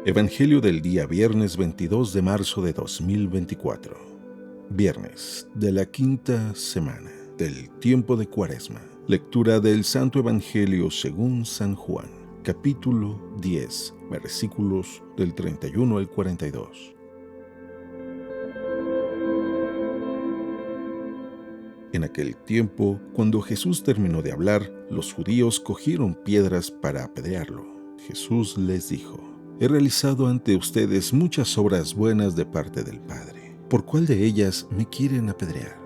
Evangelio del día viernes 22 de marzo de 2024. Viernes de la quinta semana del tiempo de Cuaresma. Lectura del Santo Evangelio según San Juan, capítulo 10, versículos del 31 al 42. En aquel tiempo, cuando Jesús terminó de hablar, los judíos cogieron piedras para apedrearlo. Jesús les dijo: He realizado ante ustedes muchas obras buenas de parte del Padre. ¿Por cuál de ellas me quieren apedrear?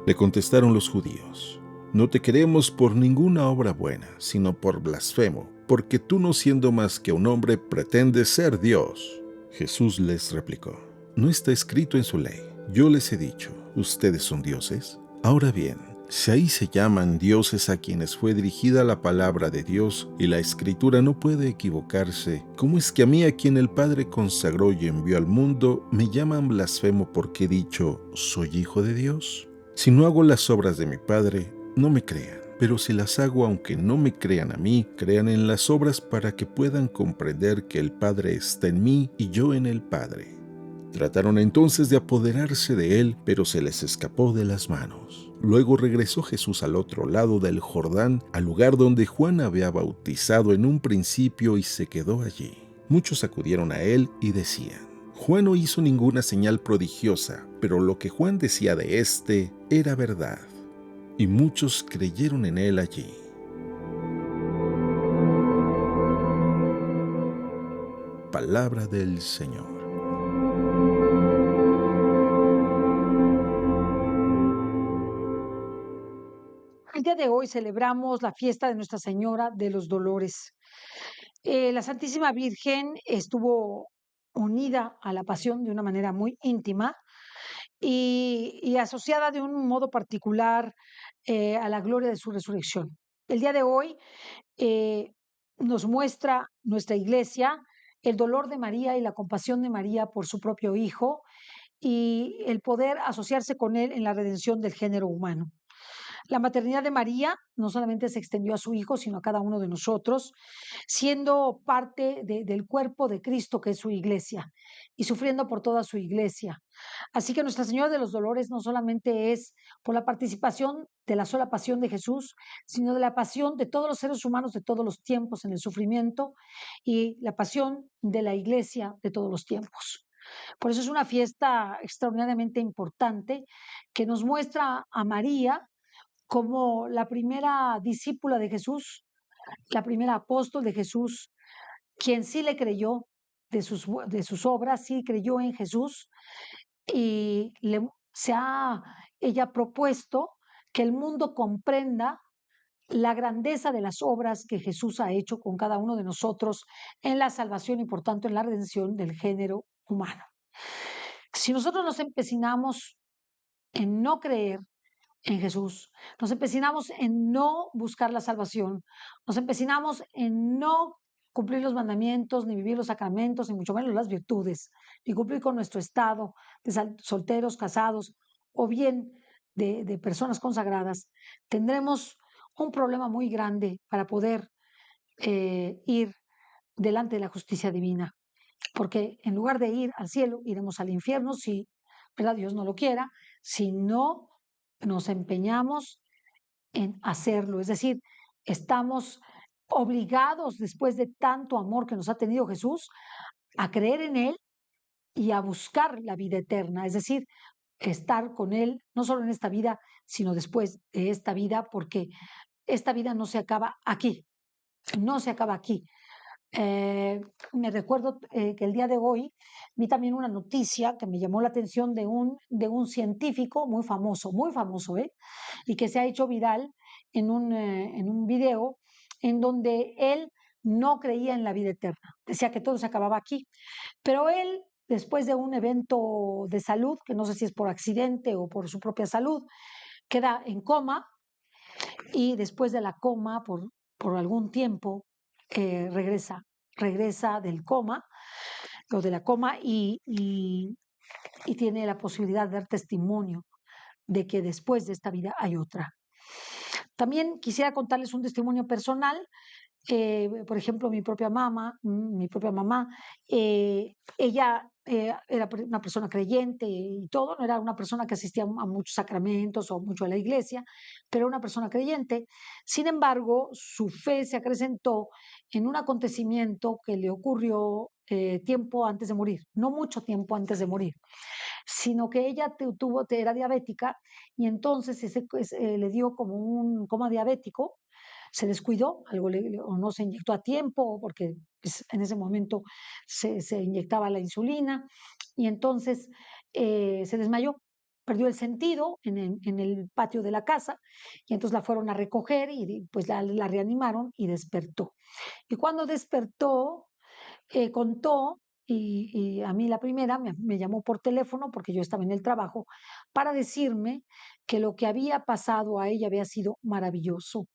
Le contestaron los judíos: No te queremos por ninguna obra buena, sino por blasfemo, porque tú, no siendo más que un hombre, pretendes ser Dios. Jesús les replicó: No está escrito en su ley: Yo les he dicho, ¿ustedes son dioses? Ahora bien, si ahí se llaman dioses a quienes fue dirigida la palabra de Dios y la Escritura no puede equivocarse, ¿cómo es que a mí, a quien el Padre consagró y envió al mundo, me llaman blasfemo porque he dicho, soy hijo de Dios? Si no hago las obras de mi Padre, no me crean. Pero si las hago, aunque no me crean a mí, crean en las obras para que puedan comprender que el Padre está en mí y yo en el Padre. Trataron entonces de apoderarse de él, pero se les escapó de las manos. Luego regresó Jesús al otro lado del Jordán, al lugar donde Juan había bautizado en un principio, y se quedó allí. Muchos acudieron a él y decían: Juan no hizo ninguna señal prodigiosa, pero lo que Juan decía de éste era verdad. Y muchos creyeron en él allí. Palabra del Señor. El día de hoy celebramos la fiesta de Nuestra Señora de los Dolores. La Santísima Virgen estuvo unida a la pasión de una manera muy íntima y asociada de un modo particular a la gloria de su resurrección. El día de hoy eh, nos muestra nuestra Iglesia el dolor de María y la compasión de María por su propio Hijo y el poder asociarse con él en la redención del género humano. La maternidad de María no solamente se extendió a su hijo, sino a cada uno de nosotros, siendo parte del cuerpo de Cristo, que es su iglesia, y sufriendo por toda su iglesia. Así que Nuestra Señora de los Dolores no solamente es por la participación de la sola pasión de Jesús, sino de la pasión de todos los seres humanos de todos los tiempos en el sufrimiento y la pasión de la iglesia de todos los tiempos. Por eso es una fiesta extraordinariamente importante que nos muestra a María como la primera discípula de Jesús, la primera apóstol de Jesús, quien sí le creyó de sus obras, sí creyó en Jesús y se ha ella propuesto que el mundo comprenda la grandeza de las obras que Jesús ha hecho con cada uno de nosotros en la salvación y por tanto en la redención del género humano. Si nosotros nos empecinamos en no creer en Jesús, nos empecinamos en no buscar la salvación, nos empecinamos en no cumplir los mandamientos, ni vivir los sacramentos, ni mucho menos las virtudes, ni cumplir con nuestro estado de solteros, casados o bien de personas consagradas, tendremos un problema muy grande para poder ir delante de la justicia divina, porque en lugar de ir al cielo, iremos al infierno si, ¿verdad? Dios no lo quiera, si no nos empeñamos en hacerlo. Es decir, estamos obligados, después de tanto amor que nos ha tenido Jesús, a creer en Él y a buscar la vida eterna. Es decir, estar con Él, no solo en esta vida, sino después de esta vida, porque esta vida no se acaba aquí, no se acaba aquí. Eh, Me recuerdo que el día de hoy vi también una noticia que me llamó la atención de un científico muy famoso, y que se ha hecho viral en un video en donde él no creía en la vida eterna, decía que todo se acababa aquí, pero él, después de un evento de salud, que no sé si es por accidente o por su propia salud, queda en coma y después de la coma, por algún tiempo, regresa del coma, o de la coma, y tiene la posibilidad de dar testimonio de que después de esta vida hay otra. También quisiera contarles un testimonio personal. Por ejemplo, mi propia mamá, ella era una persona creyente y todo, no era una persona que asistía a muchos sacramentos o mucho a la iglesia, pero era una persona creyente. Sin embargo, su fe se acrecentó en un acontecimiento que le ocurrió tiempo antes de morir, no mucho tiempo antes de morir, sino que ella era diabética y entonces le dio como un coma diabético, se descuidó, o no se inyectó a tiempo, porque pues, en ese momento se inyectaba la insulina, y entonces se desmayó, perdió el sentido en el patio de la casa, y entonces la fueron a recoger y pues la reanimaron y despertó. Y cuando despertó, contó, y a mí la primera me llamó por teléfono porque yo estaba en el trabajo para decirme que lo que había pasado a ella había sido maravilloso,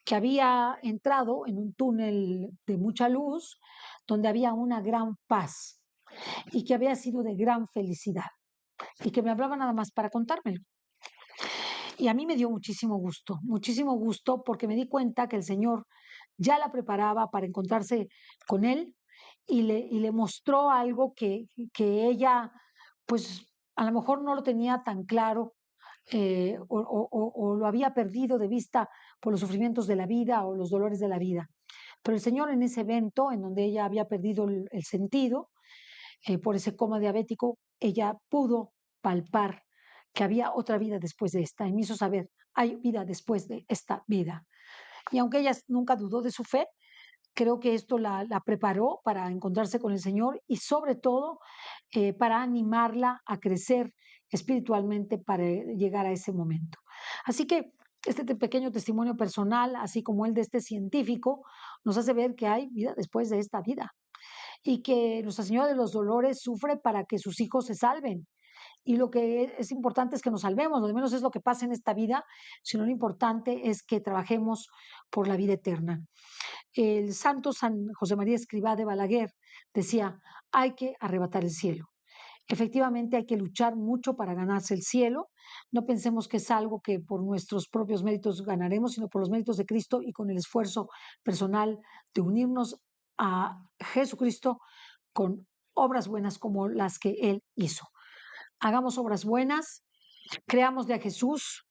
que había entrado en un túnel de mucha luz donde había una gran paz y que había sido de gran felicidad y que me hablaba nada más para contármelo. Y a mí me dio muchísimo gusto porque me di cuenta que el Señor ya la preparaba para encontrarse con Él y le mostró algo que ella, pues a lo mejor no lo tenía tan claro, o lo había perdido de vista por los sufrimientos de la vida o los dolores de la vida. Pero el Señor en ese evento, en donde ella había perdido el sentido, por ese coma diabético, ella pudo palpar que había otra vida después de esta y me hizo saber, hay vida después de esta vida. Y aunque ella nunca dudó de su fe, creo que esto la preparó para encontrarse con el Señor y sobre todo para animarla a crecer espiritualmente para llegar a ese momento. Así que este pequeño testimonio personal, así como el de este científico, nos hace ver que hay vida después de esta vida y que Nuestra Señora de los Dolores sufre para que sus hijos se salven. Y lo que es importante es que nos salvemos, lo de menos es lo que pasa en esta vida, sino lo importante es que trabajemos por la vida eterna. El santo San José María Escrivá de Balaguer decía, hay que arrebatar el cielo. Efectivamente, hay que luchar mucho para ganarse el cielo. No pensemos que es algo que por nuestros propios méritos ganaremos, sino por los méritos de Cristo y con el esfuerzo personal de unirnos a Jesucristo con obras buenas como las que Él hizo. Hagamos obras buenas, creámosle a Jesús,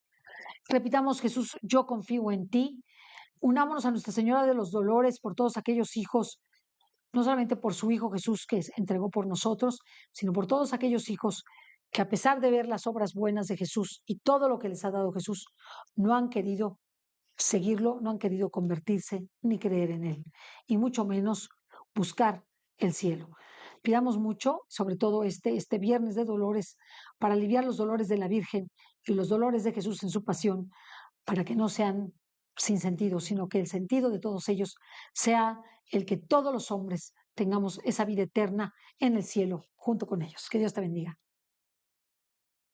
repitamos Jesús, yo confío en ti, unámonos a Nuestra Señora de los Dolores por todos aquellos hijos, no solamente por su Hijo Jesús que se entregó por nosotros, sino por todos aquellos hijos que a pesar de ver las obras buenas de Jesús y todo lo que les ha dado Jesús, no han querido seguirlo, no han querido convertirse ni creer en Él, y mucho menos buscar el cielo. Pidamos mucho, sobre todo este viernes de dolores, para aliviar los dolores de la Virgen y los dolores de Jesús en su pasión, para que no sean sin sentido, sino que el sentido de todos ellos sea el que todos los hombres tengamos esa vida eterna en el cielo junto con ellos. Que Dios te bendiga.